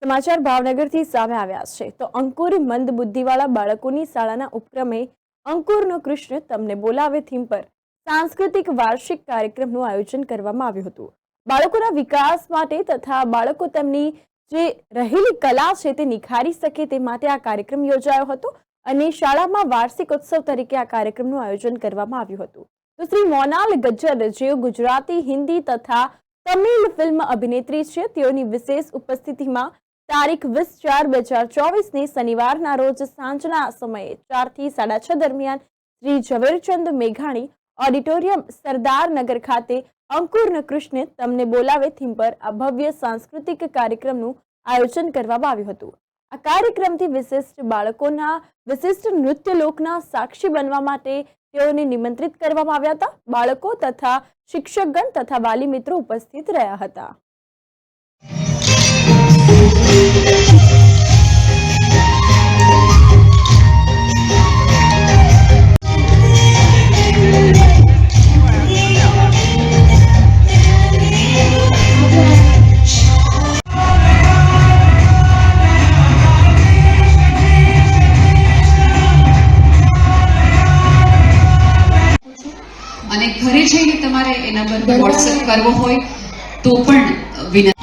સમાચાર ભાવનગરથી સામે આવ્યા છે તો અંકુર મંદ બુદ્ધિવાળા બાળકોની શાળાના ઉપક્રમે અંકુરનો કૃષ્ણ તમને બોલાવે થીમ પર સાંસ્કૃતિક વાર્ષિક કાર્યક્રમનું આયોજન કરવામાં આવ્યું હતું। બાળકોના વિકાસ માટે તથા બાળકો તેમની જે રહેલી કલા છે તે નિખારી શકે તે માટે આ કાર્યક્રમ યોજાયો હતો અને શાળામાં વાર્ષિક ઉત્સવ તરીકે આ કાર્યક્રમનું આયોજન કરવામાં આવ્યું હતું। તો શ્રી મોનાલ ગજ્જર જેઓ ગુજરાતી, હિન્દી તથા તમિલ ફિલ્મ અભિનેત્રી છે, તેઓની વિશેષ ઉપસ્થિતિમાં તારીખ 20/4/2024 ને શનિવારના રોજ સાંજના સમયે 4 થી 6:30 દરમિયાન શ્રી ઝવેરચંદ મેઘાણી ઓડિટોરિયમ સરદારનગર ખાતે અંકુરનો કૃષ્ણ તમને બોલાવે થીમ પર આ ભવ્ય સાંસ્કૃતિક કાર્યક્રમનું આયોજન કરવામાં આવ્યું હતું। આ કાર્યક્રમથી વિશિષ્ટ બાળકોના વિશિષ્ટ નૃત્ય લોકના સાક્ષી બનવા માટે તેઓને નિમંત્રિત કરવામાં આવ્યા હતા। બાળકો તથા શિક્ષકગણ તથા વાલી મિત્રો ઉપસ્થિત રહ્યા હતા। અને ઘરે જઈને તમારે એના પર વોટ્સએપ કરવો હોય તો પણ વિનંતી।